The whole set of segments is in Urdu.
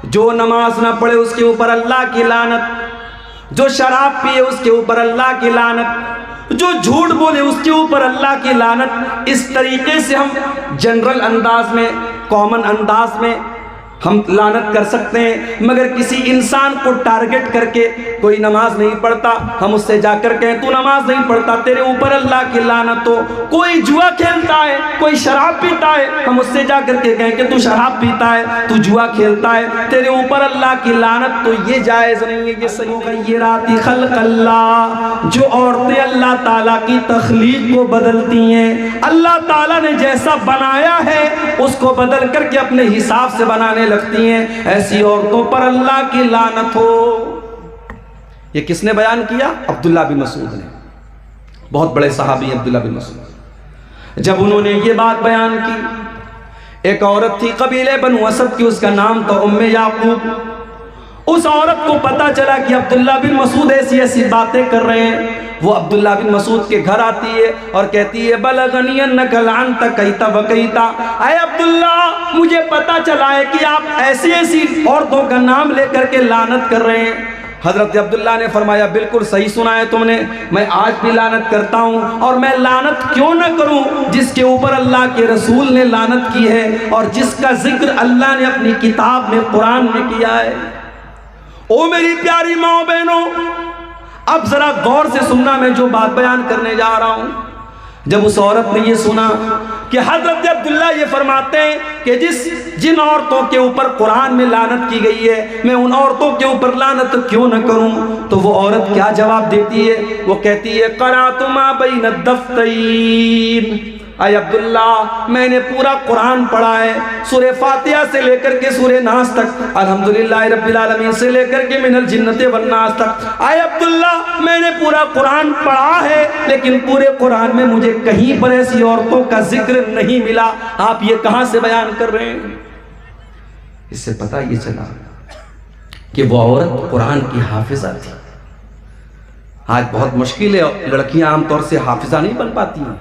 جو نماز نہ پڑھے اس کے اوپر اللہ کی لعنت، جو شراب پیے اس کے اوپر اللہ کی لعنت، جو جھوٹ بولے اس کے اوپر اللہ کی لعنت۔ اس طریقے سے ہم جنرل انداز میں، کامن انداز میں ہم لعنت کر سکتے ہیں، مگر کسی انسان کو ٹارگٹ کر کے کوئی نماز نہیں پڑھتا، ہم اس سے جا کر کہیں تو نماز نہیں پڑھتا، تیرے اوپر اللہ کی لعنت ہو۔ کوئی جوا کھیلتا ہے، کوئی شراب پیتا ہے، ہم اس سے جا کر کے کہیں کہ تو شراب پیتا ہے، تو جوا کھیلتا ہے، تیرے اوپر اللہ کی لعنت۔ تو یہ جائز نہیں ہے، یہ صحیح مغیرات خلق اللہ، جو عورتیں اللہ تعالیٰ کی تخلیق کو بدلتی ہیں، اللہ تعالیٰ نے جیسا بنایا ہے اس کو بدل کر کے اپنے حساب سے بنانے لگتی ہیں، ایسی عورتوں پر اللہ کی لعنت ہو۔ یہ کس نے بیان کیا؟ عبداللہ بن مسعود نے، بہت بڑے صحابی عبداللہ بن مسعود۔ جب انہوں نے یہ بات بیان کی، ایک عورت تھی قبیلے بنو اسد کی، اس کا نام تھا ام یعقوب۔ اس عورت کو پتا چلا کہ عبداللہ بن مسعود ایسی ایسی باتیں کر رہے ہیں، وہ عبداللہ بن مسعود کے گھر آتی ہے اور کہتی ہے بلغنی انک لعنت کیتا وکیتا، اے عبداللہ مجھے پتا چلا ہے کہ آپ ایسی ایسی عورتوں کا نام لے کر کے لعنت کر رہے ہیں۔ حضرت عبداللہ نے فرمایا بالکل صحیح سنا ہے تم نے، میں آج بھی لعنت کرتا ہوں، اور میں لعنت کیوں نہ کروں جس کے اوپر اللہ کے رسول نے لعنت کی ہے اور جس کا ذکر اللہ نے اپنی کتاب میں قرآن میں کیا ہے۔ او میری پیاری ماں بہنوں، اب ذرا غور سے سننا، میں جو بات بیان کرنے جا رہا ہوں۔ جب اس عورت نے یہ سنا کہ حضرت عبداللہ یہ فرماتے ہیں کہ جن عورتوں کے اوپر قرآن میں لعنت کی گئی ہے میں ان عورتوں کے اوپر لعنت کیوں نہ کروں، تو وہ عورت کیا جواب دیتی ہے؟ وہ کہتی ہے قرأت ما بین الدفتین، اے عبداللہ میں نے پورا قرآن پڑھا ہے، سورہ فاتحہ سے لے کر کے سورہ ناس تک، الحمدللہ رب العالمین سے لے کر کے من الجنت والناس تک۔ اے عبداللہ میں نے پورا قرآن پڑھا ہے، لیکن پورے قرآن میں مجھے کہیں پر ایسی عورتوں کا ذکر نہیں ملا، آپ یہ کہاں سے بیان کر رہے ہیں؟ اس سے پتہ یہ چلا کہ وہ عورت قرآن کی حافظہ تھی۔ آج بہت مشکل ہے، لڑکیاں عام طور سے حافظہ نہیں بن پاتی ہیں،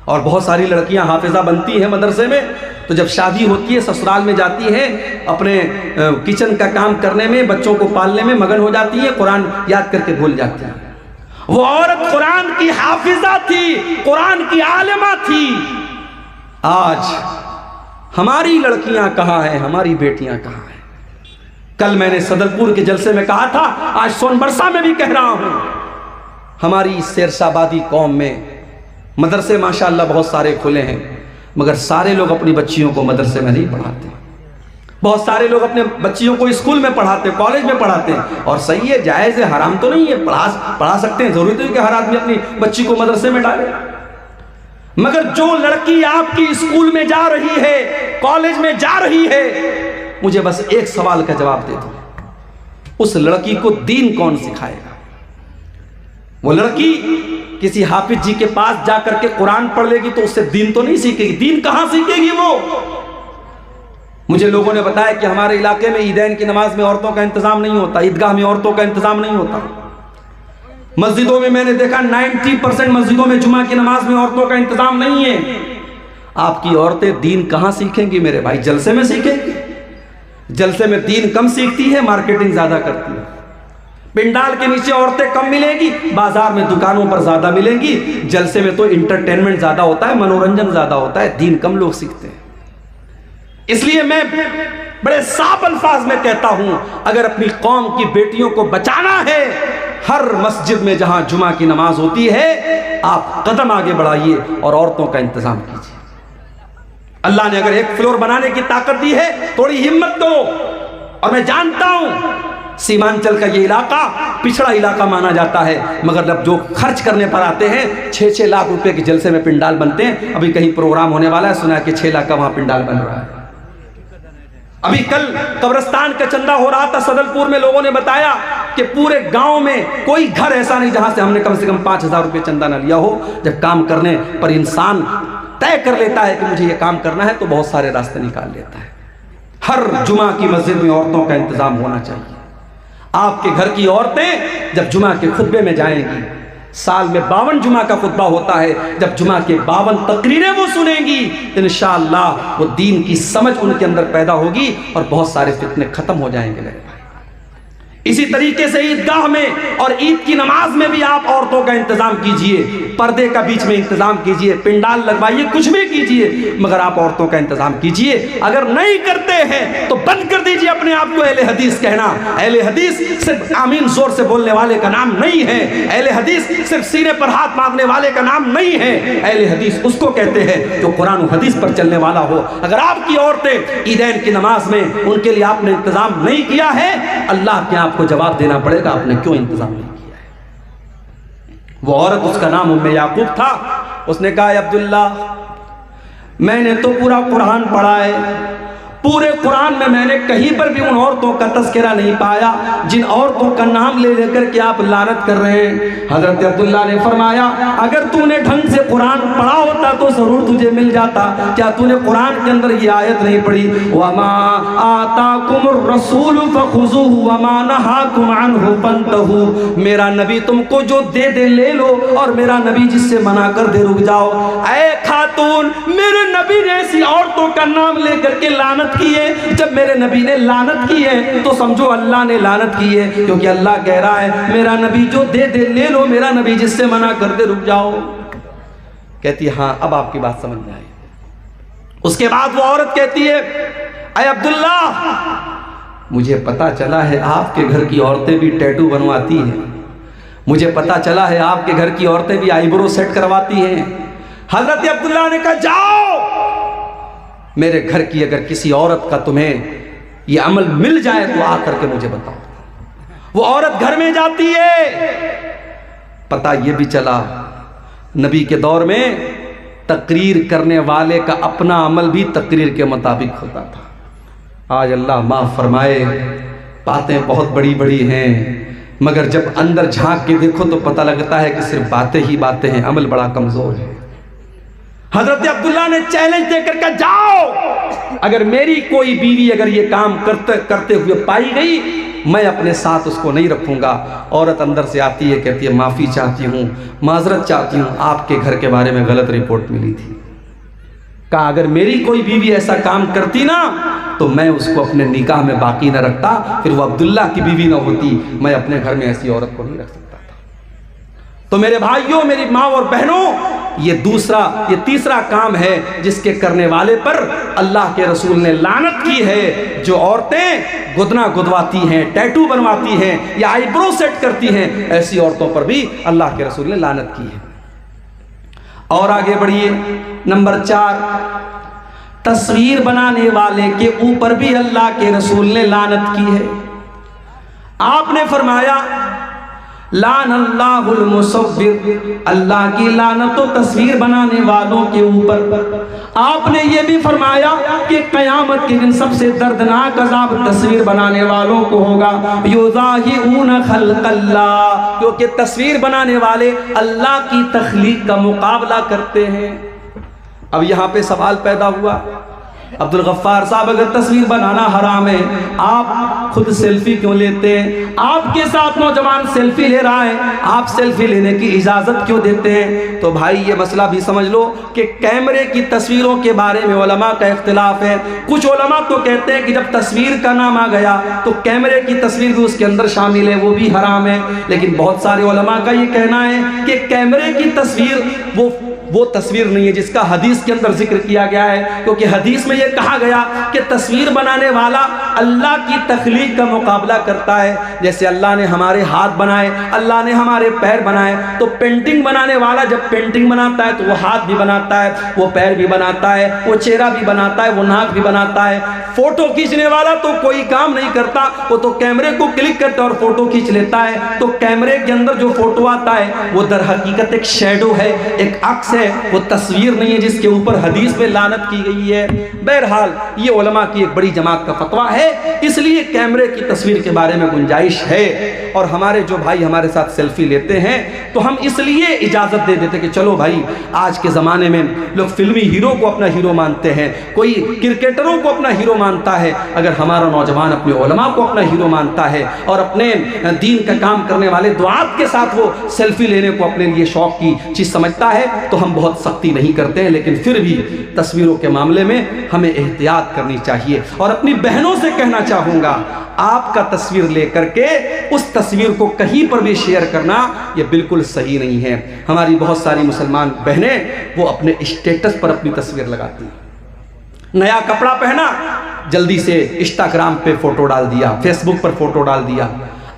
اور بہت ساری لڑکیاں حافظہ بنتی ہیں مدرسے میں، تو جب شادی ہوتی ہے سسرال میں جاتی ہیں، اپنے کچن کا کام کرنے میں، بچوں کو پالنے میں مگن ہو جاتی ہیں، قرآن یاد کر کے بھول جاتی ہیں۔ وہ عورت قرآن کی حافظہ تھی، قرآن کی عالمہ تھی۔ آج ہماری لڑکیاں کہاں ہیں، ہماری بیٹیاں کہاں ہیں؟ کل میں نے صدرپور کے جلسے میں کہا تھا، آج سون برسا میں بھی کہہ رہا ہوں، ہماری سیرسابادی قوم میں مدرسے ماشاءاللہ بہت سارے کھلے ہیں، مگر سارے لوگ اپنی بچیوں کو مدرسے میں نہیں پڑھاتے۔ بہت سارے لوگ اپنے بچیوں کو اسکول میں پڑھاتے، کالج میں پڑھاتے ہیں، اور صحیح ہے، جائز ہے، حرام تو نہیں ہے، پڑھا سکتے ہیں، ضروری تو ہے کہ ہر آدمی اپنی بچی کو مدرسے میں ڈالے۔ مگر جو لڑکی آپ کی اسکول میں جا رہی ہے، کالج میں جا رہی ہے، مجھے بس ایک سوال کا جواب دے دو، اس لڑکی کو دین کون سکھائے گا؟ وہ لڑکی کسی حافظ جی کے پاس جا کر کے قرآن پڑھ لے گی تو اس سے دین تو نہیں سیکھے گی، دین کہاں سیکھے گی وہ؟ مجھے لوگوں نے بتایا کہ ہمارے علاقے میں عیدین کی نماز میں عورتوں کا انتظام نہیں ہوتا، عیدگاہ میں عورتوں کا انتظام نہیں ہوتا، مسجدوں میں نے دیکھا 90% مسجدوں میں جمعہ کی نماز میں عورتوں کا انتظام نہیں ہے۔ آپ کی عورتیں دین کہاں سیکھیں گی میرے بھائی؟ جلسے میں سیکھیں گی؟ جلسے میں دین کم سیکھتی ہے، مارکیٹنگ زیادہ کرتی ہے۔ پنڈال کے نیچے عورتیں کم ملیں گی، بازار میں دکانوں پر زیادہ ملیں گی، جلسے میں تو انٹرٹینمنٹ زیادہ ہوتا ہے، منورنجن زیادہ ہوتا ہے، دین کم لوگ سیکھتے ہیں۔ اس لیے میں بڑے صاف الفاظ میں کہتا ہوں، اگر اپنی قوم کی بیٹیوں کو بچانا ہے، ہر مسجد میں جہاں جمعہ کی نماز ہوتی ہے آپ قدم آگے بڑھائیے اور عورتوں کا انتظام کیجیے۔ اللہ نے اگر ایک فلور بنانے کی طاقت دی ہے، تھوڑی ہمت دو۔ اور میں جانتا ہوں سیمانچل کا یہ علاقہ پچھڑا علاقہ مانا جاتا ہے، مگر جب جو خرچ کرنے پر آتے ہیں 6-6 لاکھ روپے کے جلسے میں پنڈال بنتے ہیں۔ ابھی کہیں پروگرام ہونے والا ہے، سنا کہ 6 لاکھ کا وہاں پنڈال بن رہا ہے۔ ابھی کل قبرستان کا چندہ ہو رہا تھا صدرپور میں، لوگوں نے بتایا کہ پورے گاؤں میں کوئی گھر ایسا نہیں جہاں سے ہم نے کم سے کم 5,000 روپے چندہ نہ لیا ہو۔ جب کام کرنے پر انسان طے کر لیتا ہے کہ مجھے یہ کام کرنا ہے تو بہت سارے راستے نکال لیتا ہے۔ ہر جمعہ کی مسجد میں عورتوں کا انتظام ہونا چاہیے۔ آپ کے گھر کی عورتیں جب جمعہ کے خطبے میں جائیں گی، سال میں 52 جمعہ کا خطبہ ہوتا ہے، جب جمعہ کے 52 تقریریں وہ سنیں گی انشاءاللہ وہ دین کی سمجھ ان کے اندر پیدا ہوگی اور بہت سارے فتنے ختم ہو جائیں گے میرے بھائی۔ اسی طریقے سے عیدگاہ میں اور عید کی نماز میں بھی آپ عورتوں کا انتظام کیجئے، پردے کا بیچ میں انتظام کیجئے، پنڈال لگوائیے، کچھ بھی کیجئے، مگر آپ عورتوں کا انتظام کیجئے۔ اگر نہیں کرتے ہیں تو بند کر دیجئے اپنے آپ کو اہل حدیث کہنا۔ اہل حدیث صرف آمین زور سے بولنے والے کا نام نہیں ہے، اہل حدیث صرف سینے پر ہاتھ مارنے والے کا نام نہیں ہے، اہل حدیث اس کو کہتے ہیں جو قرآن و حدیث پر چلنے والا ہو۔ اگر آپ کی عورتیں عیدین کی نماز میں ان کے لیے آپ نے انتظام نہیں کیا ہے، اللہ کے آپ کو جواب دینا پڑے گا آپ نے کیوں انتظام نہیں کیا ہے۔ وہ عورت، اس کا نام ام یعقوب تھا، اس نے کہا عبداللہ میں نے تو پورا قرآن پڑھا ہے، پورے قرآن میں نے کہیں پر بھی ان عورتوں کا تذکرہ نہیں پایا جن عورتوں کا نام لے لے کر کے آپ لعنت کر رہے ہیں۔ حضرت عبداللہ نے فرمایا اگر تو نے ڈھنگ سے قرآن پڑھا ہوتا تو ضرور تجھے مل جاتا، کیا تو نے قرآن کے اندر یہ آیت نہیں پڑھی وَمَا آتَاكُمُ الرَّسُولُ فَخُذُوهُ وَمَا نَهَاكُمْ عَنْهُ فَانْتَهُوا، میرا نبی تم کو جو دے دے لے لو اور میرا نبی جس سے منع کر دے رک جاؤ۔ اے خاتون، میرے نبی نے ایسی عورتوں کا نام لے کر کے لعنت کی ہے، جب میرے نبی نے لعنت کی ہے تو سمجھو اللہ نے لعنت کی ہے، کیونکہ اللہ کہہ رہا ہے میرا نبی جو دے دے لے لو، میرا نبی جس سے منع کر دے رک جاؤ۔ کہتی ہے ہاں اب آپ کی بات سمجھ میں آئی۔ اس کے بعد وہ عورت کہتی ہے اے عبداللہ مجھے پتا چلا ہے آپ کے گھر کی عورتیں بھی ٹیٹو بنواتی ہیں، مجھے پتا چلا ہے آپ کے گھر کی عورتیں بھی آئی برو سیٹ کرواتی ہیں۔ حضرت عبداللہ نے کہا جاؤ میرے گھر کی اگر کسی عورت کا تمہیں یہ عمل مل جائے تو آ کر کے مجھے بتاؤ۔ وہ عورت گھر میں جاتی ہے، پتہ یہ بھی چلا نبی کے دور میں تقریر کرنے والے کا اپنا عمل بھی تقریر کے مطابق ہوتا تھا۔ آج اللہ معاف فرمائے باتیں بہت بڑی بڑی ہیں، مگر جب اندر جھانک کے دیکھو تو پتہ لگتا ہے کہ صرف باتیں ہی باتیں ہیں، عمل بڑا کمزور ہے۔ حضرت عبداللہ نے چیلنج دے کر کہا جاؤ اگر میری کوئی بیوی اگر یہ کام کرتے ہوئے پائی گئی میں اپنے ساتھ اس کو نہیں رکھوں گا۔ عورت اندر سے آتی ہے، کہتی ہے معافی چاہتی ہوں، معذرت چاہتی ہوں، آپ کے گھر کے بارے میں غلط رپورٹ ملی تھی۔ کہا اگر میری کوئی بیوی ایسا کام کرتی نا تو میں اس کو اپنے نکاح میں باقی نہ رکھتا، پھر وہ عبداللہ کی بیوی نہ ہوتی، میں اپنے گھر میں ایسی عورت کو نہیں رکھ سکتا تھا۔ تو میرے بھائیوں، میری ماں اور بہنوں، یہ تیسرا کام ہے جس کے کرنے والے پر اللہ کے رسول نے لعنت کی ہے۔ جو عورتیں گدنا گدواتی ہیں، ٹیٹو بنواتی ہیں یا آئی برو سیٹ کرتی ہیں، ایسی عورتوں پر بھی اللہ کے رسول نے لعنت کی ہے۔ اور آگے بڑھیے، نمبر 4، تصویر بنانے والے کے اوپر بھی اللہ کے رسول نے لعنت کی ہے۔ آپ نے فرمایا لعن اللہ المصور، اللہ کی لعنت و تصویر بنانے والوں کے اوپر۔ آپ نے یہ بھی فرمایا کہ قیامت کے دن سب سے دردناک عذاب تصویر بنانے والوں کو ہوگا، یضاہئون خلق اللہ، کیونکہ تصویر بنانے والے اللہ کی تخلیق کا مقابلہ کرتے ہیں۔ اب یہاں پہ سوال پیدا ہوا عبدالغفار صاحب اگر تصویر بنانا حرام ہے، آپ خود سیلفی کیوں لیتے ہیں؟ آپ کے ساتھ نوجوان سیلفی لے رہا ہے، آپ سیلفی لینے کی اجازت کیوں دیتے ہیں؟ تو بھائی یہ مسئلہ بھی سمجھ لو کہ کیمرے کی تصویروں کے بارے میں علماء کا اختلاف ہے۔ کچھ علماء تو کہتے ہیں کہ جب تصویر کا نام آ گیا تو کیمرے کی تصویر بھی اس کے اندر شامل ہے، وہ بھی حرام ہے۔ لیکن بہت سارے علماء کا یہ کہنا ہے کہ کیمرے کی تصویر وہ تصویر نہیں ہے جس کا حدیث کے اندر ذکر کیا گیا ہے، کیونکہ حدیث میں یہ کہا گیا کہ تصویر بنانے والا اللہ کی تخلیق کا مقابلہ کرتا ہے۔ جیسے اللہ نے ہمارے ہاتھ بنائے، اللہ نے ہمارے پیر بنائے، تو پینٹنگ بنانے والا جب پینٹنگ بناتا ہے تو وہ ہاتھ بھی بناتا ہے، وہ پیر بھی بناتا ہے، وہ چہرہ بھی بناتا ہے، وہ ناک بھی بناتا ہے۔ فوٹو کھینچنے والا تو کوئی کام نہیں کرتا، وہ تو کیمرے کو کلک کرتا ہے اور فوٹو کھینچ لیتا ہے۔ تو کیمرے کے اندر جو فوٹو آتا ہے وہ در حقیقت ایک شیڈو ہے، ایک عکس ہے ہے وہ تصویر نہیں ہے جس کے اوپر حدیث میں لعنت کی گئی ہے۔ بہرحال یہ علماء کی ایک بڑی جماعت کا فتویٰ ہے، اس لیے کیمرے کی تصویر کے بارے میں گنجائش ہے۔ اور ہمارے جو بھائی ہمارے ساتھ سیلفی لیتے ہیں تو ہم اس لیے اجازت دے دیتے کہ چلو بھائی، آج کے زمانے میں لوگ فلمی ہیرو کو اپنا ہیرو مانتے ہیں، کوئی کرکٹروں کو اپنا ہیرو مانتا ہے، اگر ہمارا نوجوان اپنے علماء کو اپنا ہیرو مانتا ہے اور اپنے دین کا کام کرنے والے دعات کے ساتھ وہ سیلفی لینے کو اپنے لیے شوق کی چیز سمجھتا ہے تو ہم بہت سختی نہیں کرتے ہیں، لیکن پھر بھی تصویروں کے معاملے میں ہمیں احتیاط کرنی چاہیے۔ اور اپنی بہنوں سے کہنا چاہوں گا، آپ کا تصویر لے کر کے اس تصویر کو کہیں پر بھی شیئر کرنا یہ بالکل صحیح نہیں ہے۔ ہماری بہت ساری مسلمان بہنیں وہ اپنے اسٹیٹس پر اپنی تصویر لگاتی ہیں، نیا کپڑا پہنا جلدی سے انسٹاگرام پہ فوٹو ڈال دیا، فیس بک پر فوٹو ڈال دیا۔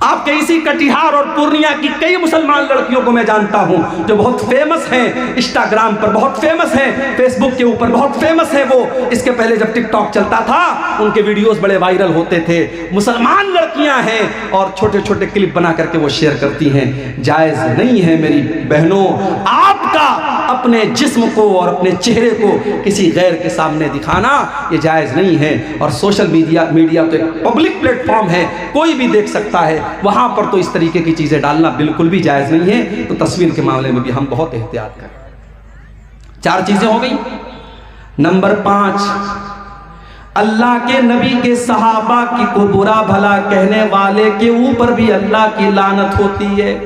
آپ کے اسی کٹیہار اور پورنیہ کی کئی مسلمان لڑکیوں کو میں جانتا ہوں جو بہت فیمس ہیں، انسٹاگرام پر بہت فیمس ہیں، فیس بک کے اوپر بہت فیمس ہیں۔ وہ اس کے پہلے جب ٹک ٹاک چلتا تھا ان کے ویڈیوز بڑے وائرل ہوتے تھے، مسلمان لڑکیاں ہیں اور چھوٹے چھوٹے کلپ بنا کر کے وہ شیئر کرتی ہیں۔ جائز نہیں ہے میری بہنوں آپ کا اپنے جسم کو اور اپنے چہرے کو کسی غیر کے سامنے دکھانا، یہ جائز نہیں ہے۔ اور سوشل میڈیا تو ایک پبلک پلیٹ فارم ہے، کوئی بھی دیکھ سکتا ہے، وہاں پر تو اس طریقے کی چیزیں ڈالنا بالکل بھی جائز نہیں ہے۔ تو تصویر کے معاملے میں بھی ہم بہت احتیاط کریں۔ 4 چیزیں ہو گئی۔ نمبر 5، اللہ کے نبی کے صحابہ کی کو برا بھلا کہنے والے کے اوپر بھی اللہ کی لعنت ہوتی ہے۔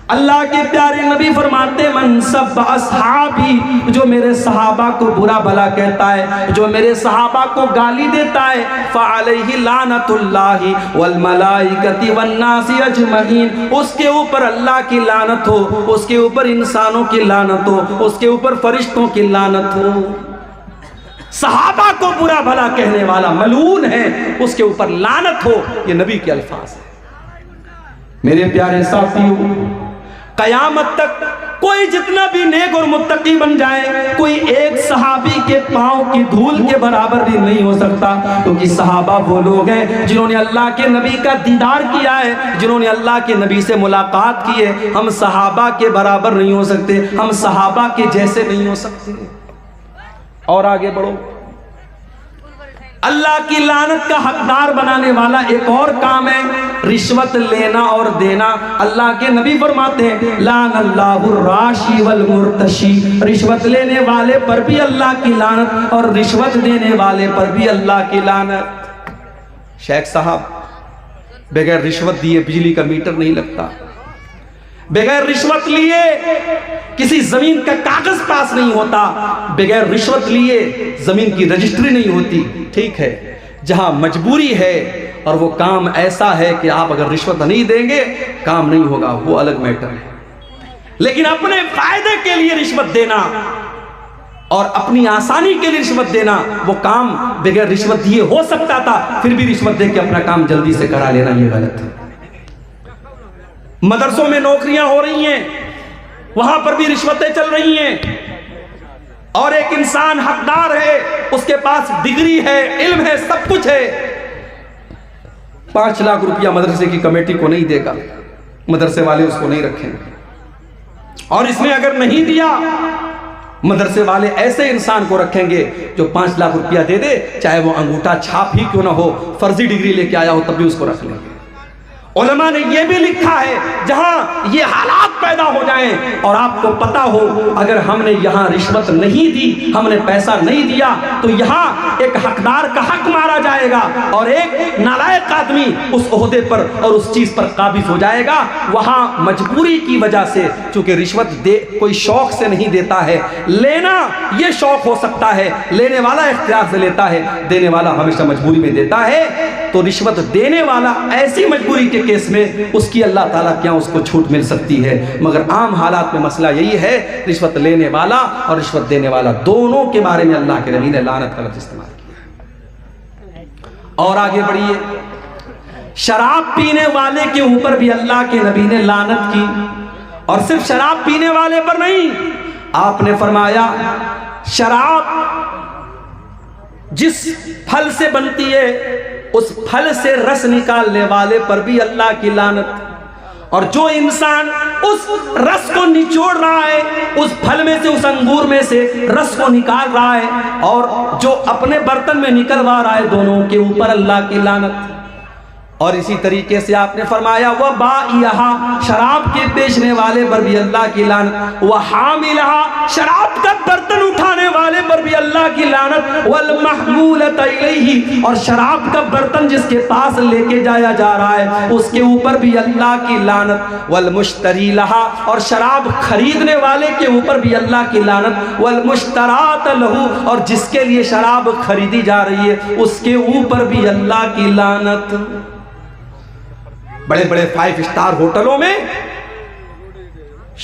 اللہ کے پیارے نبی فرماتے من سب اصحابی، جو میرے صحابہ کو برا بھلا کہتا ہے، جو میرے صحابہ کو گالی دیتا ہے، فعلیہ لعنت اللہ والملائکۃ والناس اجمعین، اس کے اوپر اللہ کی لعنت ہو، اس کے اوپر انسانوں کی لعنت ہو، اس کے اوپر فرشتوں کی لعنت ہو۔ صحابہ کو برا بھلا کہنے والا ملعون ہے، اس کے اوپر لعنت ہو، یہ نبی کے الفاظ ہیں۔ میرے پیارے ساتھیوں، قیامت تک کوئی جتنا بھی نیک اور متقی بن جائے، کوئی ایک صحابی کے پاؤں کی دھول کے برابر بھی نہیں ہو سکتا، کیونکہ صحابہ وہ لوگ ہیں جنہوں نے اللہ کے نبی کا دیدار کیا ہے، جنہوں نے اللہ کے نبی سے ملاقات کی ہے۔ ہم صحابہ کے برابر نہیں ہو سکتے، ہم صحابہ کے جیسے نہیں ہو سکتے۔ اور آگے بڑھو، اللہ کی لعنت کا حقدار بنانے والا ایک اور کام ہے رشوت لینا اور دینا۔ اللہ کے نبی فرماتے ہیں لعن اللہ الراشی والمرتشی، رشوت لینے والے پر بھی اللہ کی لعنت اور رشوت دینے والے پر بھی اللہ کی لعنت۔ شیخ صاحب، بغیر رشوت دیے بجلی کا میٹر نہیں لگتا، بغیر رشوت لیے کسی زمین کا کاغذ پاس نہیں ہوتا، بغیر رشوت لیے زمین کی رجسٹری نہیں ہوتی۔ ٹھیک ہے، جہاں مجبوری ہے اور وہ کام ایسا ہے کہ آپ اگر رشوت نہیں دیں گے کام نہیں ہوگا، وہ الگ میٹر ہے۔ لیکن اپنے فائدے کے لیے رشوت دینا اور اپنی آسانی کے لیے رشوت دینا، وہ کام بغیر رشوت دیے ہو سکتا تھا، پھر بھی رشوت دے کے اپنا کام جلدی سے کرا لینا یہ غلط ہے۔ مدرسوں میں نوکریاں ہو رہی ہیں، وہاں پر بھی رشوتیں چل رہی ہیں، اور ایک انسان حقدار ہے، اس کے پاس ڈگری ہے، علم ہے، سب کچھ ہے، 5 لاکھ روپیہ مدرسے کی کمیٹی کو نہیں دے گا، مدرسے والے اس کو نہیں رکھیں گے۔ اور اس میں اگر نہیں دیا، مدرسے والے ایسے انسان کو رکھیں گے جو 5 لاکھ روپیہ دے دے، چاہے وہ انگوٹھا چھاپ ہی کیوں نہ ہو، فرضی ڈگری لے کے آیا ہو، تب بھی اس کو رکھ لیں گے۔ علماء نے یہ بھی لکھا ہے جہاں یہ حالات پیدا ہو جائیں اور آپ کو پتا ہو اگر ہم نے یہاں رشوت نہیں دی، ہم نے پیسہ نہیں دیا، تو یہاں ایک حقدار کا حق مارا جائے گا اور ایک نالائق آدمی اس عہدے پر اور اس چیز پر قابض ہو جائے گا۔ وہاں مجبوری کی وجہ سے، چونکہ رشوت کوئی شوق سے نہیں دیتا ہے، لینا یہ شوق ہو سکتا ہے، لینے والا اختیار سے لیتا ہے، دینے والا ہمیشہ مجبوری میں دیتا ہے، تو رشوت دینے والا ایسی مجبوری کے کیس میں اس کی اللہ تعالیٰ کیا اس کو چھوٹ مل سکتی ہے، مگر عام حالات میں مسئلہ یہی ہے، رشوت لینے والا اور رشوت دینے والا دونوں کے بارے میں اللہ کے نبی نے لعنت کا لفظ استعمال کیا۔ اور آگے بڑھیے، شراب پینے والے کے اوپر بھی اللہ کے نبی نے لعنت کی، اور صرف شراب پینے والے پر نہیں، آپ نے فرمایا شراب جس پھل سے بنتی ہے اس پھل سے رس نکالنے والے پر بھی اللہ کی لعنت، اور جو انسان اس رس کو نچوڑ رہا ہے، اس پھل میں سے، اس انگور میں سے رس کو نکال رہا ہے، اور جو اپنے برتن میں نکلوا رہا ہے، دونوں کے اوپر اللہ کی لعنت۔ اور اسی طریقے سے آپ نے فرمایا وَبَائِعَهَا، شراب کے بیچنے والے پر بھی اللہ کی لعنت، وَحَامِلَهَا، شراب کا برتن اٹھانے والے پر بھی اللہ کی لعنت، وَالْمَحْمُولَةَ إِلَيْهِ، اور شراب کا برتن جس کے پاس لے کے جایا جا رہا ہے اس کے اوپر بھی اللہ کی لعنت، وَالْمُشْتَرِي لَهَا، اور شراب خریدنے والے کے اوپر بھی اللہ کی لعنت، وَالْمُشْتَرَاتَ لَهُ، اور جس کے لیے شراب خریدی جا رہی ہے اس کے اوپر بھی اللہ کی لعنت۔ بڑے بڑے 5 اسٹار ہوٹلوں میں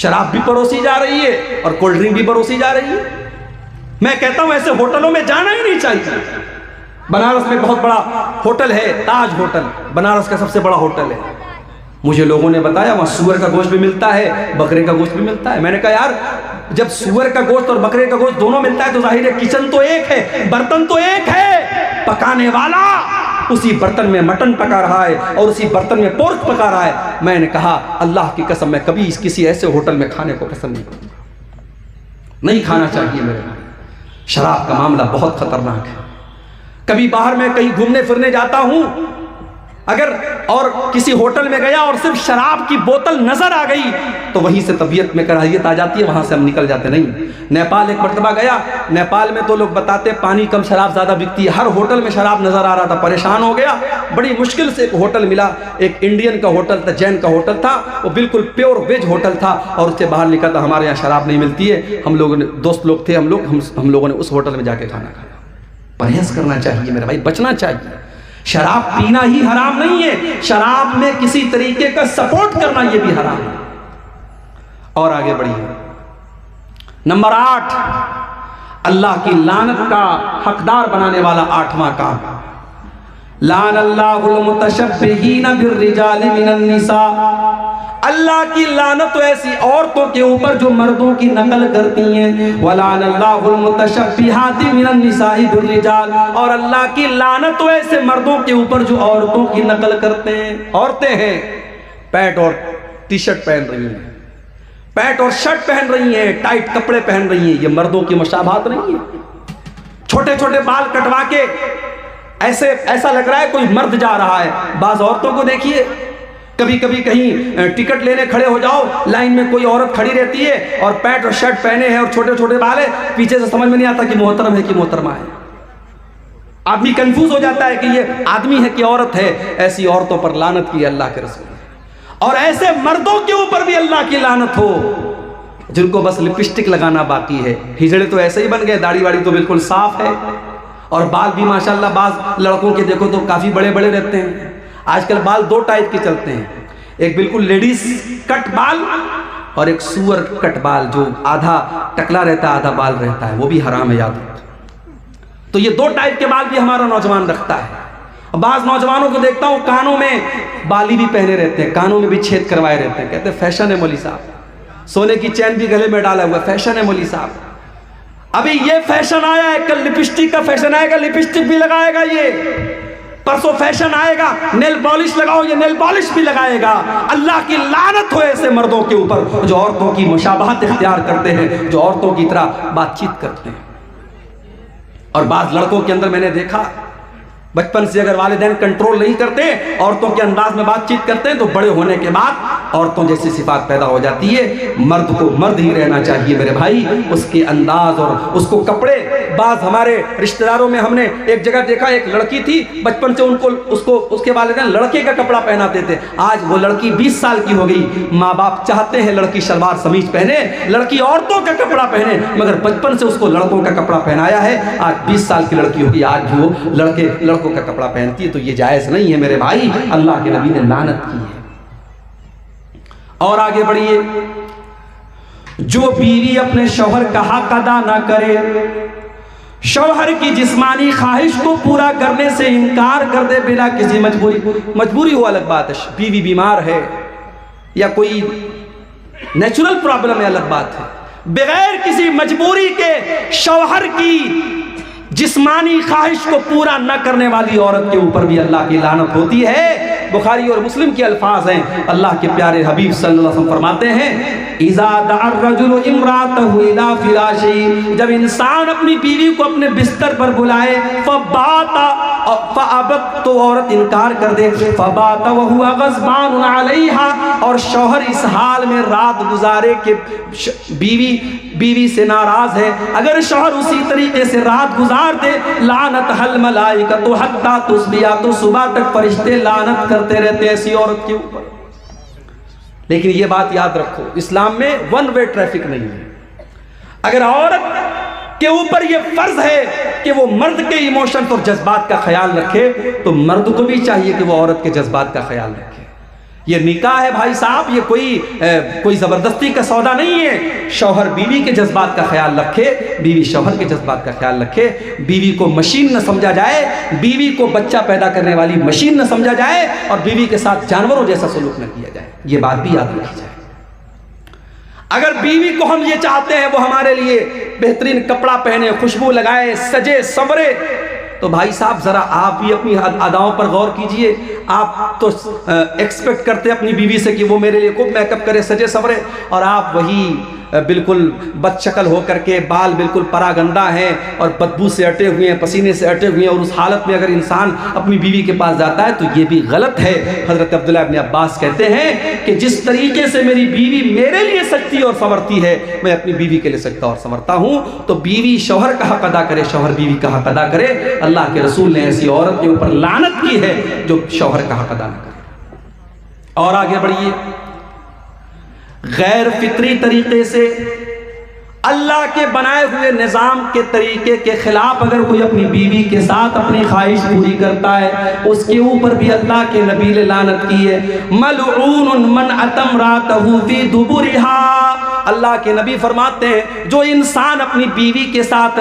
شراب بھی پروسی جا رہی ہے اور کولڈ ڈرنک بھی پروسی جا رہی ہے۔ میں کہتا ہوں ایسے ہوٹلوں میں جانا ہی نہیں چاہیے۔ بنارس میں بہت بڑا ہوٹل ہے، تاج ہوٹل، بنارس کا سب سے بڑا ہوٹل ہے۔ مجھے لوگوں نے بتایا وہاں سور کا گوشت بھی ملتا ہے، بکرے کا گوشت بھی ملتا ہے۔ میں نے کہا یار جب سور کا گوشت اور بکرے کا گوشت دونوں ملتا ہے تو ظاہر ہے کچن تو ایک ہے، برتن تو ایک ہے، پکانے والا اسی برتن میں مٹن پکا رہا ہے اور اسی برتن میں پورک پکا رہا ہے۔ میں نے کہا اللہ کی قسم میں کبھی کسی ایسے ہوٹل میں کھانے کو پسند نہیں کروں گا، نہیں کھانا چاہیے میرے بھائی۔ شراب کا معاملہ بہت خطرناک ہے۔ کبھی باہر میں کہیں گھومنے پھرنے جاتا ہوں اگر اور کسی ہوٹل میں گیا اور صرف شراب کی بوتل نظر آ گئی تو وہیں سے طبیعت میں کراہیت آ جاتی ہے، وہاں سے ہم نکل جاتے نہیں۔ نیپال ایک مرتبہ گیا، نیپال میں تو لوگ بتاتے پانی کم شراب زیادہ بکتی ہے، ہر ہوٹل میں شراب نظر آ رہا تھا، پریشان ہو گیا۔ بڑی مشکل سے ایک ہوٹل ملا، ایک انڈین کا ہوٹل تھا، جین کا ہوٹل تھا، وہ بالکل پیور ویج ہوٹل تھا، اور اس سے باہر لکھا تھا ہمارے یہاں شراب نہیں ملتی ہے۔ ہم لوگوں نے دوست لوگ تھے، ہم لوگوں نے اس ہوٹل میں جا کے کھانا کھایا۔ پرہیز کرنا چاہیے میرے بھائی، بچنا چاہیے۔ شراب پینا ہی حرام نہیں ہے، شراب میں کسی طریقے کا سپورٹ کرنا یہ بھی حرام ہے۔ اور آگے بڑھیے، نمبر 8، اللہ کی لعنت کا حقدار بنانے والا 8واں کام، لعن اللہ المتشبہین بالرجال من النساء، اللہ کی لعنت تو ایسی عورتوں کے اوپر جو مردوں کی نقل کرتی ہیں، وَلَعَنَ اللَّهُ الْمُتَشَبِّهَاتِ مِنَ النِّسَاءِ بِالرِّجَالِ، اور اللہ کی لعنت تو ایسے مردوں کے اوپر جو عورتوں کی نقل کرتے ہیں۔ عورتیں ہیں پینٹ اور ٹی شرٹ پہن رہی ہیں، پینٹ اور شرٹ پہن رہی ہیں، ٹائٹ کپڑے پہن رہی ہیں، یہ مردوں کی مشابہت نہیں ہے۔ چھوٹے چھوٹے بال کٹوا کے ایسا لگ رہا ہے کوئی مرد جا رہا ہے۔ بعض عورتوں کو دیکھیے، کبھی کبھی کہیں ٹکٹ لینے کھڑے ہو جاؤ، لائن میں کوئی عورت کھڑی رہتی ہے اور پینٹ اور شرٹ پہنے ہیں اور چھوٹے چھوٹے بال ہے، پیچھے سے سمجھ میں نہیں آتا کہ محترم ہے کہ محترمہ ہے۔ آدمی کنفیوز ہو جاتا ہے کہ یہ آدمی ہے کہ عورت ہے۔ ایسی عورتوں پر لعنت کی اللہ کے رسول نے، اور ایسے مردوں کے اوپر بھی اللہ کی لعنت ہو جن کو بس لپسٹک لگانا باقی ہے۔ ہجڑے تو ایسے ہی بن گئے، داڑھی واڑی تو بالکل صاف ہے، اور بال بھی ماشاءاللہ بعض لڑکوں کے دیکھو تو کافی بڑے بڑے رہتے ہیں۔ آج کل بال 2 ٹائپ کے چلتے ہیں، ایک بالکل لیڈیز کٹ بال اور ایک سور کٹ بال جو آدھا ٹکلا رہتا ہے آدھا بال رہتا ہے، وہ بھی حرام ہے یاد رکھو۔ تو یہ 2 ٹائپ کے بال بھی ہمارا نوجوان رکھتا ہے۔ بعض نوجوانوں کو دیکھتا ہوں کانوں میں بالی بھی پہنے رہتے ہیں، کانوں میں بھی چھید کروائے رہتے ہیں، کہتے ہیں فیشن ہے مولوی صاحب، سونے کی چین بھی گلے میں ڈالا ہوا ہے، فیشن ہے مولوی صاحب۔ ابھی یہ فیشن آیا ہے، کل لپسٹک کا فیشن آئے گا، لپسٹک بھی لگائے گا یہ، پرسوں فیشن آئے گا نیل پالش لگاؤ، یہ نیل پالش بھی لگائے گا۔ اللہ کی لعنت ہو ایسے مردوں کے اوپر جو عورتوں کی مشابہت اختیار کرتے ہیں، جو عورتوں کی طرح بات چیت کرتے ہیں۔ اور بعض لڑکوں کے اندر میں نے دیکھا بچپن سے اگر والدین کنٹرول نہیں کرتے، عورتوں کے انداز میں بات چیت کرتے ہیں تو بڑے ہونے کے بعد عورتوں جیسی صفات پیدا ہو جاتی ہے۔ مرد کو مرد ہی رہنا چاہیے میرے بھائی، اس کے انداز اور اس کو کپڑے۔ بعض ہمارے رشتہ داروں میں ہم نے ایک جگہ دیکھا، ایک لڑکی تھی، بچپن سے اس کے والدین لڑکے کا کپڑا پہناتے تھے۔ آج وہ لڑکی 20 سال کی ہو گئی، ماں باپ چاہتے ہیں لڑکی شلوار سمیج پہنے، لڑکی عورتوں کا کپڑا پہنے، مگر بچپن سے اس کو لڑکوں کا کپڑا پہنایا ہے۔ آج 20 سال کی لڑکی ہوگی، آج بھی وہ لڑکوں کا کپڑا پہنتی ہے، تو یہ جائز نہیں ہے میرے بھائی، اللہ کے نبی نے لعنت کی ہے۔ اور آگے بڑھیے، جو بیوی اپنے شوہر کا حق ادا نہ کرے، شوہر کی جسمانی خواہش کو پورا کرنے سے انکار کر دے بلا کسی مجبوری ہو الگ بات ہے، بیوی بیمار ہے یا کوئی نیچرل پرابلم ہے الگ بات ہے، بغیر کسی مجبوری کے شوہر کی جسمانی خواہش کو پورا نہ کرنے والی عورت کے اوپر بھی اللہ کی لعنت ہوتی ہے۔ بخاری اور مسلم کے الفاظ ہیں، اللہ کے پیارے حبیب صلی اللہ علیہ وسلم فرماتے ہیں اذا دعا الرجل امراته الى فراشه، جب انسان اپنی بیوی کو اپنے بستر پر بلائے، فابت، تو عورت انکار کر دے، فبات وهو غضبان علیہا، اور شوہر اس حال میں رات گزارے کہ بیوی سے ناراض ہے، اگر شوہر اسی طریقے سے رات گزار دے، لعنت حل ملائکۃ حتی تصبح، تو صبح تک فرشتے لعنت کرتے رہتے ایسی عورت کے اوپر۔ لیکن یہ بات یاد رکھو، اسلام میں ون وے ٹریفک نہیں ہے۔ اگر عورت کے اوپر یہ فرض ہے کہ وہ مرد کے ایموشن اور جذبات کا خیال رکھے، تو مرد کو بھی چاہیے کہ وہ عورت کے جذبات کا خیال رکھے۔ یہ نکاح ہے بھائی صاحب، یہ کوئی زبردستی کا سودا نہیں ہے۔ شوہر بیوی کے جذبات کا خیال رکھے، بیوی شوہر کے جذبات کا خیال رکھے، بیوی کو مشین نہ سمجھا جائے، بیوی کو بچہ پیدا کرنے والی مشین نہ سمجھا جائے، اور بیوی کے ساتھ جانوروں جیسا سلوک نہ کیا جائے، یہ بات بھی یاد رکھی جائے۔ اگر بیوی کو ہم یہ چاہتے ہیں وہ ہمارے لیے بہترین کپڑا پہنے، خوشبو لگائے، سجے سورے، تو بھائی صاحب ذرا آپ بھی اپنی اداؤں پر غور کیجئے۔ آپ تو ایکسپیکٹ کرتے اپنی بیوی سے کہ وہ میرے لیے خوب میک اپ کرے، سجے سورے، اور آپ وہی بالکل بد شکل ہو کر کے، بال بالکل پراگندہ ہیں اور بدبو سے اٹے ہوئے ہیں، پسینے سے اٹے ہوئے ہیں، اور اس حالت میں اگر انسان اپنی بیوی کے پاس جاتا ہے تو یہ بھی غلط ہے۔ حضرت عبداللہ ابن عباس کہتے ہیں کہ جس طریقے سے میری بیوی میرے لیے سجتی اور سنورتی ہے، میں اپنی بیوی کے لیے سجتا اور سنورتا ہوں۔ تو بیوی شوہر کا حق ادا کرے، شوہر بیوی کا حق ادا کرے۔ اللہ کے رسول نے ایسی عورت کے اوپر لعنت کی ہے جو شوہر کا حق ادا نہ کرے۔ اور آگے بڑھیے، غیر فطری طریقے سے اللہ کے بنائے ہوئے نظام کے طریقے کے خلاف اگر کوئی اپنی بیوی کے ساتھ اپنی خواہش پوری کرتا ہے، اس کے اوپر بھی اللہ کے نبی نے لعنت کی ہے۔ ملعون من اتى امرأته في دبرها، اللہ کے نبی فرماتے ہیں جو انسان اپنی بیوی کے ساتھ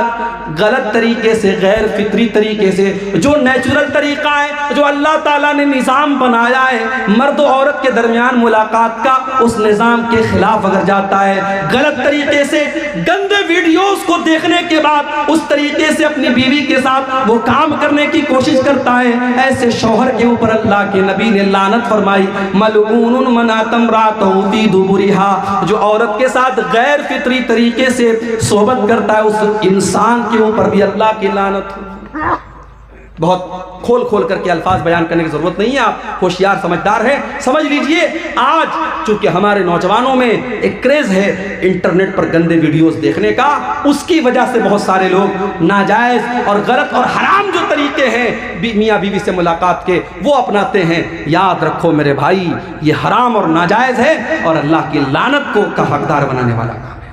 غلط طریقے سے، غیر فطری طریقے سے، جو نیچرل طریقہ ہے، جو اللہ تعالیٰ نے نظام بنایا ہے مرد و عورت کے درمیان ملاقات کا، اس نظام کے خلاف اگر جاتا ہے، غلط طریقے سے گندے ویڈیوز کو دیکھنے کے بعد اس طریقے سے اپنی بیوی کے ساتھ وہ کام کرنے کی کوشش کرتا ہے، ایسے شوہر کے اوپر اللہ کے نبی نے لعنت فرمائی۔ ملعون من اتى امرأته في دبرها، جو عورت کے ساتھ غیر فطری طریقے سے صحبت کرتا ہے، اس انسان کے اوپر بھی اللہ کی لعنت۔ بہت کھول کھول کر کے الفاظ بیان کرنے کی ضرورت نہیں ہے، آپ ہوشیار سمجھدار ہیں، سمجھ لیجئے۔ آج چونکہ ہمارے نوجوانوں میں ایک کریز ہے انٹرنیٹ پر گندے ویڈیوز دیکھنے کا، اس کی وجہ سے بہت سارے لوگ ناجائز اور غلط اور حرام جو طریقے ہیں میاں بیوی سے ملاقات کے وہ اپناتے ہیں۔ یاد رکھو میرے بھائی، یہ حرام اور ناجائز ہے اور اللہ کی لعنت کو کا حقدار بنانے والا کام ہے۔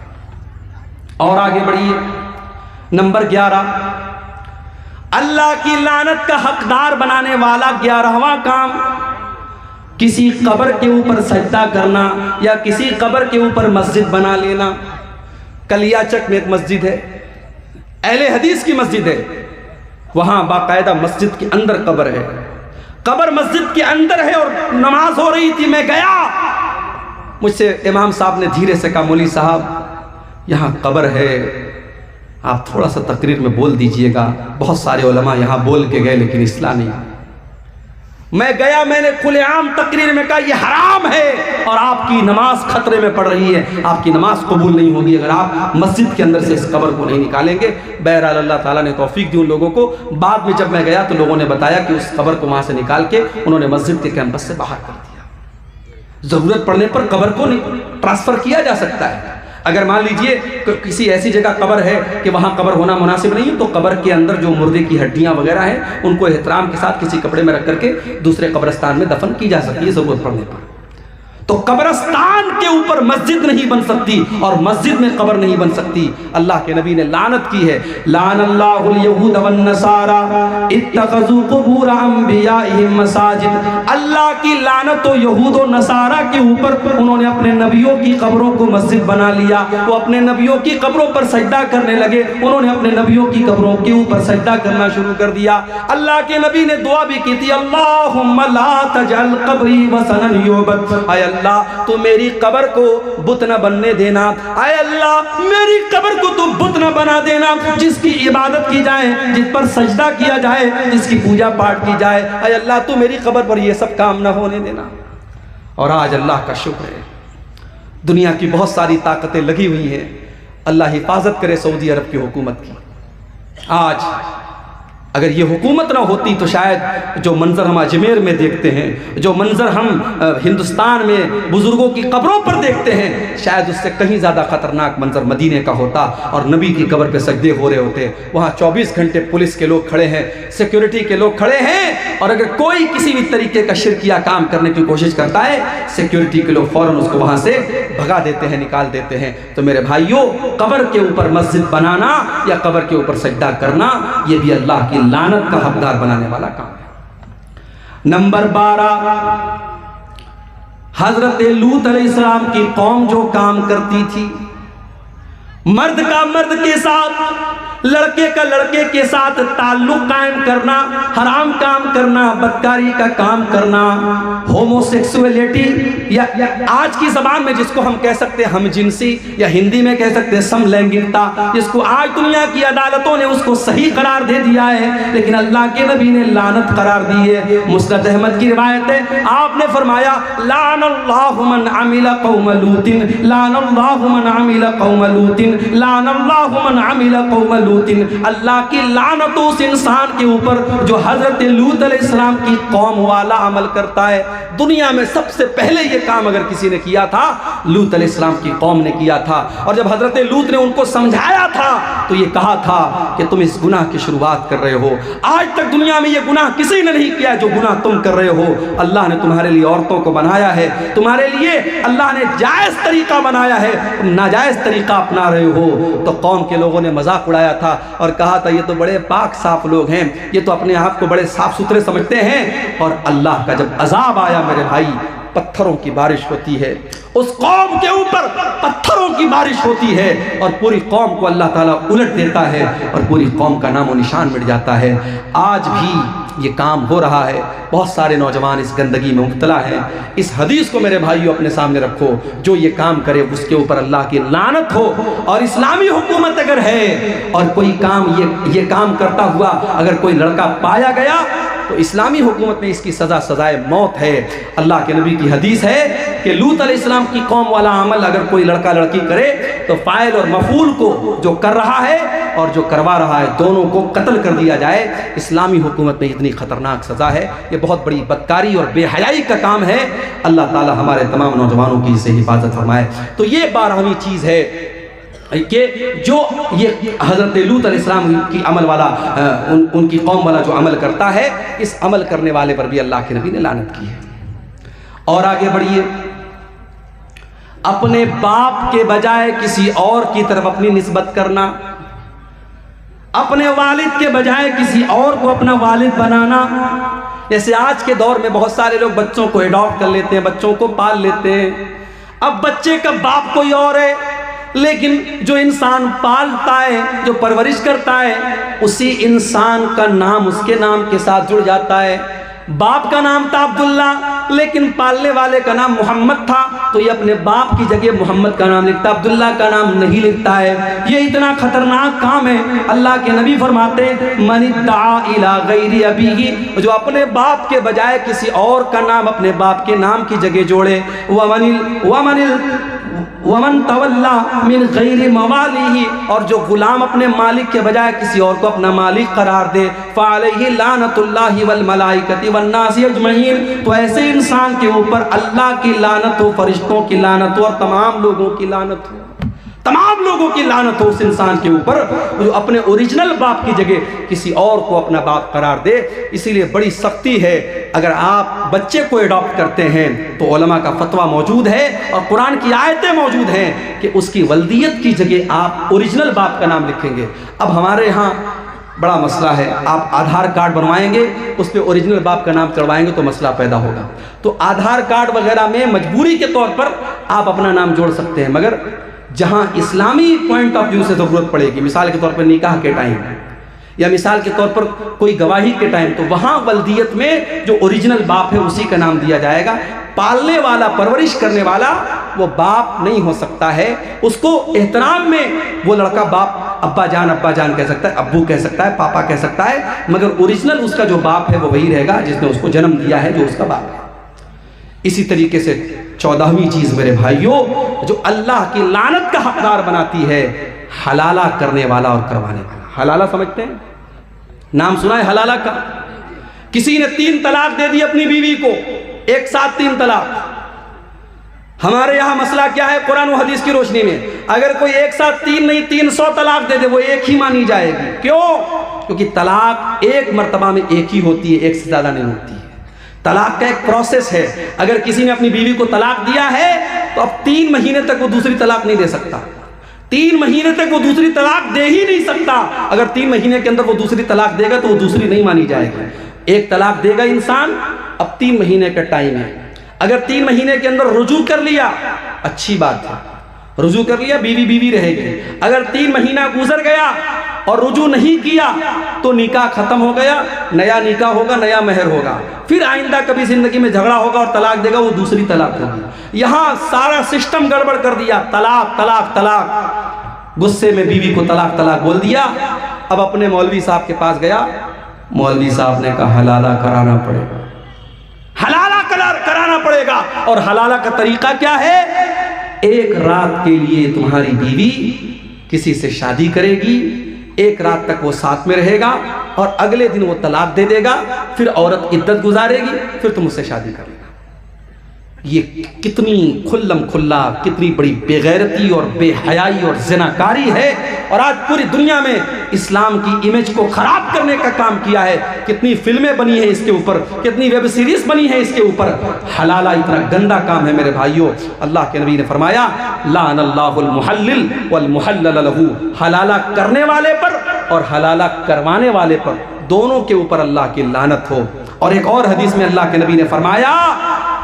اور آگے بڑھیے، نمبر 11، اللہ کی لعنت کا حقدار بنانے والا 11واں کام، کسی قبر کے اوپر سجدہ کرنا یا کسی قبر کے اوپر مسجد بنا لینا۔ کلیا چک میں ایک مسجد ہے، اہل حدیث کی مسجد ہے، وہاں باقاعدہ مسجد کے اندر قبر ہے، قبر مسجد کے اندر ہے، اور نماز ہو رہی تھی، میں گیا، مجھ سے امام صاحب نے دھیرے سے کہا مولوی صاحب یہاں قبر ہے، آپ تھوڑا سا تقریر میں بول دیجئے گا۔ بہت سارے علماء یہاں بول کے گئے لیکن اصلاح نہیں۔ میں گیا، میں نے کھلے عام تقریر میں کہا یہ حرام ہے اور آپ کی نماز خطرے میں پڑ رہی ہے، آپ کی نماز قبول نہیں ہوگی اگر آپ مسجد کے اندر سے اس قبر کو نہیں نکالیں گے۔ بہرحال اللہ تعالیٰ نے توفیق دی ان لوگوں کو۔ بعد میں جب میں گیا تو لوگوں نے بتایا کہ اس قبر کو وہاں سے نکال کے انہوں نے مسجد کے کیمپس سے باہر کر دیا۔ ضرورت پڑنے پر قبر کو ٹرانسفر کیا جا سکتا ہے۔ اگر مان لیجئے کسی ایسی جگہ قبر ہے کہ وہاں قبر ہونا مناسب نہیں، تو قبر کے اندر جو مردے کی ہڈیاں وغیرہ ہیں ان کو احترام کے ساتھ کسی کپڑے میں رکھ کر کے دوسرے قبرستان میں دفن کی جا سکتی ہے ضرورت پڑنے پر۔ تو قبرستان کے اوپر مسجد نہیں بن سکتی اور مسجد میں قبر نہیں بن سکتی۔ اللہ کے نبی نے لعنت کی ہے۔ لعن اللہ الیہود والنصارى اتخذوا قبور انبیائہم مساجد، اللہ کی لعنت و یہود و نصارہ کے اوپر، انہوں نے اپنے نبیوں کی قبروں کو مسجد بنا لیا، وہ اپنے نبیوں کی قبروں پر سجدہ کرنے لگے، انہوں نے اپنے نبیوں کی قبروں کے اوپر سجدہ کرنا شروع کر دیا۔ اللہ کے نبی نے دعا بھی کی تھی، اللہم لا تجعل قبری وثنا یعبد، اے اللہ تو میری قبر کو بت نہ بننے دینا، اے اللہ میری قبر کو تو بت نہ بنا دینا، جس کی عبادت کی جائے، جس پر سجدہ کیا جائے، جس کی پوجا پاٹ کی جائے، اے اللہ تو میری قبر پر یہ سب کام نہ ہونے دینا۔ اور آج اللہ کا شکر ہے دنیا کی بہت ساری طاقتیں لگی ہوئی ہیں، اللہ حفاظت کرے سعودی عرب کی حکومت کی۔ آج اگر یہ حکومت نہ ہوتی تو شاید جو منظر ہم اجمیر میں دیکھتے ہیں، جو منظر ہم ہندوستان میں بزرگوں کی قبروں پر دیکھتے ہیں، شاید اس سے کہیں زیادہ خطرناک منظر مدینے کا ہوتا، اور نبی کی قبر پہ سجدے ہو رہے ہوتے۔ وہاں 24 گھنٹے پولیس کے لوگ کھڑے ہیں، سیکیورٹی کے لوگ کھڑے ہیں، اور اگر کوئی کسی بھی طریقے کا شرکیہ کام کرنے کی کوشش کرتا ہے، سیکیورٹی کے لوگ فوراً اس کو وہاں سے بھگا دیتے ہیں، نکال دیتے ہیں۔ تو میرے بھائیوں، قبر کے اوپر مسجد بنانا یا قبر کے اوپر سجدہ کرنا، یہ بھی اللہ کی لعنت کا حقدار بنانے والا کام ہے۔ نمبر 12، حضرت لوط علیہ السلام کی قوم جو کام کرتی تھی، مرد کا مرد کے ساتھ، لڑکے کا لڑکے کے ساتھ تعلق قائم کرنا، حرام کام کرنا، بدکاری کا کام کرنا، ہومو سیکسولیٹی، یا آج کی زبان میں جس کو ہم کہہ سکتے ہیں ہم جنسی، یا ہندی میں کہہ سکتے ہیں سم لینگنگتا، جس کو آج دنیا کی عدالتوں نے اس کو صحیح قرار دے دیا ہے، لیکن اللہ کے نبی نے لعنت قرار دی ہے۔ مسند احمد کی روایت ہے، آپ نے فرمایا لعن اللہ من عمل قوم لوط، لعن اللہ من عمل قوم لوط، لعن اللہ من عمل قوم لوط، اللہ کی لعنت اس انسان کے اوپر جو حضرت لوط علیہ السلام کی قوم والا عمل کرتا ہے۔ دنیا میں سب سے پہلے یہ کام اگر کسی نے کیا تھا، لوط علیہ السلام کی قوم نے کیا تھا، اور جب حضرت لوط نے ان کو سمجھایا تھا تو یہ کہا تھا کہ تم اس گناہ کی شروعات کر رہے ہو، آج تک دنیا میں یہ گناہ کسی نے نہیں کیا جو گناہ تم کر رہے ہو۔ اللہ نے تمہارے لیے عورتوں کو بنایا ہے، تمہارے لیے اللہ نے جائز طریقہ بنایا ہے، تم ناجائز طریقہ اپنا رہے ہو۔ تو قوم کے لوگوں نے مذاق اڑایا تھا اور کہا تھا یہ تو بڑے پاک صاف لوگ ہیں، یہ تو اپنے آپ کو بڑے صاف ستھرے سمجھتے ہیں۔ اور اللہ کا جب عذاب آیا میرے بھائی، پتھروں کی بارش ہوتی ہے، اس قوم کے اوپر پتھروں کی بارش ہوتی ہے، اور پوری قوم کو اللہ تعالیٰ الٹ دیتا ہے، اور پوری قوم کا نام و نشان مٹ جاتا ہے۔ آج بھی یہ کام ہو رہا ہے، بہت سارے نوجوان اس گندگی میں مبتلا ہیں۔ اس حدیث کو میرے بھائیوں اپنے سامنے رکھو، جو یہ کام کرے اس کے اوپر اللہ کی لعنت ہو۔ اور اسلامی حکومت اگر ہے اور کوئی کام یہ کام کرتا ہوا اگر کوئی لڑکا پایا گیا تو اسلامی حکومت میں اس کی سزا سزائے موت ہے۔ اللہ کے نبی کی حدیث ہے کہ لوط علیہ السلام کی قوم والا عمل اگر کوئی لڑکا لڑکی کرے تو فاعل اور مفعول کو، جو کر رہا ہے اور جو کروا رہا ہے، دونوں کو قتل کر دیا جائے۔ اسلامی حکومت میں اتنی خطرناک سزا ہے، یہ بہت بڑی بدکاری اور بے حیائی کا کام ہے۔ اللہ تعالی ہمارے تمام نوجوانوں کی اس سے حفاظت فرمائے۔ تو یہ 12ویں چیز ہے کہ جو یہ حضرت لوط علیہ السلام کی عمل والا، ان کی قوم والا جو عمل کرتا ہے، اس عمل کرنے والے پر بھی اللہ کے نبی نے لعنت کی ہے۔ اور آگے بڑھیے، اپنے باپ کے بجائے کسی اور کی طرف اپنی نسبت کرنا، اپنے والد کے بجائے کسی اور کو اپنا والد بنانا۔ جیسے آج کے دور میں بہت سارے لوگ بچوں کو ایڈاپٹ کر لیتے ہیں، بچوں کو پال لیتے ہیں۔ اب بچے کا باپ کوئی اور ہے، لیکن جو انسان پالتا ہے، جو پرورش کرتا ہے، اسی انسان کا نام اس کے نام کے ساتھ جڑ جاتا ہے۔ باپ کا نام تھا عبداللہ، لیکن پالنے والے کا نام محمد تھا، تو یہ اپنے باپ کی جگہ محمد کا نام لکھتا ہے، عبداللہ کا نام نہیں لکھتا ہے۔ یہ اتنا خطرناک کام ہے۔ اللہ کے نبی فرماتے ہیں من ادعا الی غیر ابیہ، جو اپنے باپ کے بجائے کسی اور کا نام اپنے باپ کے نام کی جگہ جوڑے، ومن تولا من غیر موالیہ، اور جو غلام اپنے مالک کے بجائے کسی اور کو اپنا مالک قرار دے، فعلیہ لعنت اللہ والملائکۃ والناس اجمعین، تو ایسے انسان کے اوپر اللہ کی لعنت ہو، فرشتوں کی لعنت ہو، اور تمام لوگوں کی لعنت ہو، تمام لوگوں کی لعنت ہو اس انسان کے اوپر جو اپنے اوریجنل باپ کی جگہ کسی اور کو اپنا باپ قرار دے۔ اسی لیے بڑی سختی ہے، اگر آپ بچے کو ایڈاپٹ کرتے ہیں تو علماء کا فتویٰ موجود ہے اور قرآن کی آیتیں موجود ہیں کہ اس کی ولدیت کی جگہ آپ اوریجنل باپ کا نام لکھیں گے۔ اب ہمارے ہاں بڑا مسئلہ ہے، آپ آدھار کارڈ بنوائیں گے، اس پہ اوریجنل باپ کا نام چڑھوائیں گے تو مسئلہ پیدا ہوگا۔ تو آدھار کارڈ وغیرہ میں مجبوری کے طور پر آپ اپنا نام جوڑ سکتے ہیں، مگر جہاں اسلامی پوائنٹ آف ویو سے ضرورت پڑے گی، مثال کے طور پر نکاح کے ٹائم یا مثال کے طور پر کوئی گواہی کے ٹائم، تو وہاں ولدیت میں جو اوریجنل باپ ہے اسی کا نام دیا جائے گا. پالنے والا، پرورش کرنے والا وہ باپ نہیں ہو سکتا ہے. اس کو احترام میں وہ لڑکا باپ، ابا جان کہہ سکتا ہے، ابو کہہ سکتا ہے، پاپا کہہ سکتا ہے، مگر اوریجنل اس کا جو باپ ہے وہ وہی رہے گا جس نے اس کو جنم دیا ہے، جو اس کا باپ ہے. اسی طریقے سے 14ویں چیز میرے بھائیوں جو اللہ کی لعنت کا حقدار بناتی ہے، حلالہ کرنے والا اور کروانے والا. حلالہ سمجھتے ہیں؟ نام سنا ہے حلالہ کا؟ کسی نے 3 طلاق دے دی اپنی بیوی کو، ایک ساتھ 3 طلاق. ہمارے یہاں مسئلہ کیا ہے قرآن و حدیث کی روشنی میں؟ اگر کوئی ایک ساتھ 3 نہیں 300 طلاق دے دے وہ ایک ہی مانی جائے گی. کیوں؟ کیونکہ طلاق ایک مرتبہ میں ایک ہی ہوتی ہے، ایک سے زیادہ نہیں ہوتی ہے. طلاق کا ایک پروسیس ہے. اگر کسی نے اپنی بیوی کو طلاق دیا ہے تو اب 3 مہینے تک وہ دوسری طلاق نہیں دے سکتا. 3 مہینے تک وہ دوسری طلاق دے ہی نہیں سکتا. اگر 3 مہینے کے اندر وہ دوسری طلاق دے گا تو وہ دوسری نہیں مانی جائے گی. ایک طلاق دے گا انسان، اب 3 مہینے کا ٹائم ہے. اگر 3 مہینے کے اندر رجوع کر لیا اچھی بات ہے، رجوع کر لیا بیوی رہے گی. اگر 3 مہینہ گزر گیا اور رجوع نہیں کیا تو نکاح ختم ہو گیا، نیا نکاح ہوگا، نیا مہر ہوگا. پھر آئندہ کبھی زندگی میں جھگڑا ہوگا اور طلاق دے گا، وہ دوسری طلاق ہوگی. یہاں سارا سسٹم گڑبڑ کر دیا، طلاق طلاق طلاق. غصے میں بیوی کو طلاق طلاق بول دیا. اب اپنے مولوی صاحب کے پاس گیا، مولوی صاحب نے کہا حلالہ کرانا پڑے گا، حلالہ کرانا پڑے گا. اور حلالہ کا طریقہ کیا ہے؟ ایک رات کے لیے تمہاری بیوی کسی سے شادی کرے گی، ایک رات تک وہ ساتھ میں رہے گا اور اگلے دن وہ طلاق دے دے گا. پھر عورت عدت گزارے گی، پھر تم اس سے شادی کر لینا. یہ کتنی کھلم کھلا، کتنی بڑی بے غیرتی اور بے حیائی اور زناکاری ہے. اور آج پوری دنیا میں اسلام کی امیج کو خراب کرنے کا کام کیا ہے. کتنی فلمیں بنی ہیں اس کے اوپر، کتنی ویب سیریز بنی ہیں اس کے اوپر. حلالہ اتنا گندا کام ہے میرے بھائیوں. اللہ کے نبی نے فرمایا لعن اللہ المحلل والمحلل لہ. حلالہ کرنے والے پر اور حلالہ کروانے والے پر دونوں کے اوپر اللہ کی لعنت ہو. اور ایک اور حدیث میں اللہ کے نبی نے فرمایا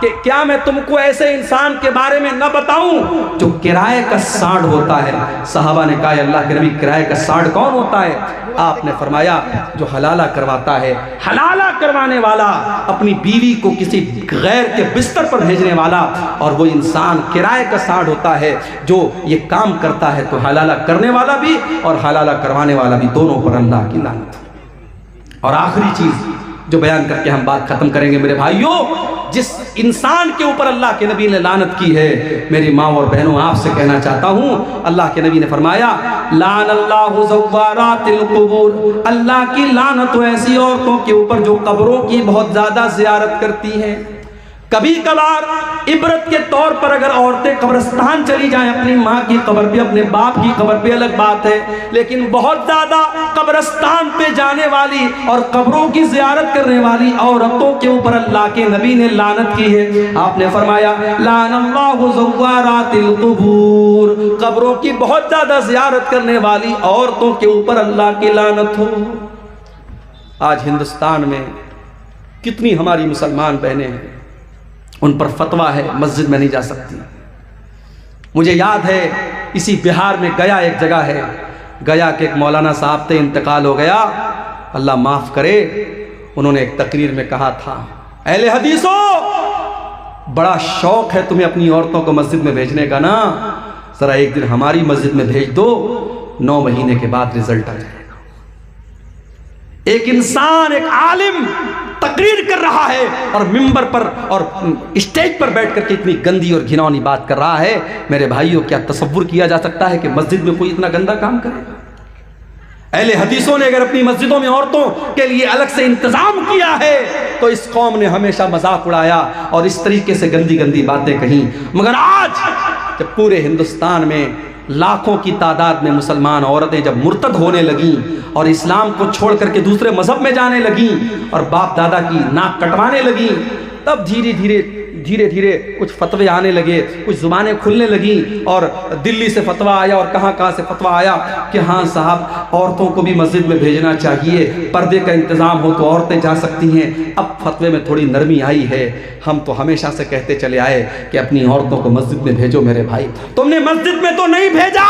کہ کیا میں تم کو ایسے انسان کے بارے میں نہ بتاؤں جو کرائے کا سانڈ ہوتا ہے؟ صحابہ نے کہا اللہ کے نبی کرائے کا سانڈ کون ہوتا ہے؟ آپ نے فرمایا جو حلالہ کرواتا ہے. حلالہ کروانے والا اپنی بیوی کو کسی غیر کے بستر پر بھیجنے والا، اور وہ انسان کرائے کا سانڈ ہوتا ہے جو یہ کام کرتا ہے. تو حلالہ کرنے والا بھی اور حلالہ کروانے والا بھی دونوں پر اللہ کی لعنت. اور آخری چیز جو بیان کر کے ہم بات ختم کریں گے میرے بھائیوں، جس انسان کے اوپر اللہ کے نبی نے لعنت کی ہے، میری ماں اور بہنوں آپ سے کہنا چاہتا ہوں، اللہ کے نبی نے فرمایا لعن اللہ زوارات القبور. اللہ کی لعنت ایسی عورتوں کے اوپر جو قبروں کی بہت زیادہ زیارت کرتی ہیں. کبھی کبھار عبرت کے طور پر اگر عورتیں قبرستان چلی جائیں، اپنی ماں کی قبر پہ، اپنے باپ کی قبر پہ، الگ بات ہے، لیکن بہت زیادہ قبرستان پہ جانے والی اور قبروں کی زیارت کرنے والی عورتوں کے اوپر اللہ کے نبی نے لعنت کی ہے. آپ نے فرمایا لعن اللہ زوارات القبور. قبروں کی بہت زیادہ زیارت کرنے والی عورتوں کے اوپر اللہ کی لعنت ہو. آج ہندوستان میں کتنی ہماری مسلمان بہنیں ہیں، ان پر فتویٰ ہے مسجد میں نہیں جا سکتی. مجھے یاد ہے اسی بہار میں گیا ایک جگہ ہے، گیا کہ ایک مولانا صاحب تھے، انتقال ہو گیا، اللہ معاف کرے. انہوں نے ایک تقریر میں کہا تھا اہل حدیثوں بڑا شوق ہے تمہیں اپنی عورتوں کو مسجد میں بھیجنے کا نا، ذرا ایک دن ہماری مسجد میں بھیج دو، 9 مہینے کے بعد رزلٹ آ جائے گا. ایک انسان، ایک عالم تقریر کر رہا ہے اور ممبر پر اور اسٹیج پر بیٹھ کر کے اتنی گندی اور گھناؤنی بات کر رہا ہے. میرے بھائیوں کیا تصور کیا جا سکتا ہے کہ مسجد میں کوئی اتنا گندا کام کرے؟ اہل حدیثوں نے اگر اپنی مسجدوں میں عورتوں کے لیے الگ سے انتظام کیا ہے تو اس قوم نے ہمیشہ مذاق اڑایا اور اس طریقے سے گندی گندی باتیں کہیں. مگر آج جب پورے ہندوستان میں لاکھوں کی تعداد میں مسلمان عورتیں جب مرتد ہونے لگیں اور اسلام کو چھوڑ کر کے دوسرے مذہب میں جانے لگیں اور باپ دادا کی ناک کٹوانے لگیں، تب دھیرے دھیرے کچھ فتوے آنے لگے، کچھ زبانیں کھلنے لگیں. اور دلی سے فتویٰ آیا اور کہاں سے فتویٰ آیا کہ ہاں صاحب عورتوں کو بھی مسجد میں بھیجنا چاہیے، پردے کا انتظام ہو تو عورتیں جا سکتی ہیں. اب فتوے میں تھوڑی نرمی آئی ہے. ہم تو ہمیشہ سے کہتے چلے آئے کہ اپنی عورتوں کو مسجد میں بھیجو. میرے بھائی تم نے مسجد میں تو نہیں بھیجا،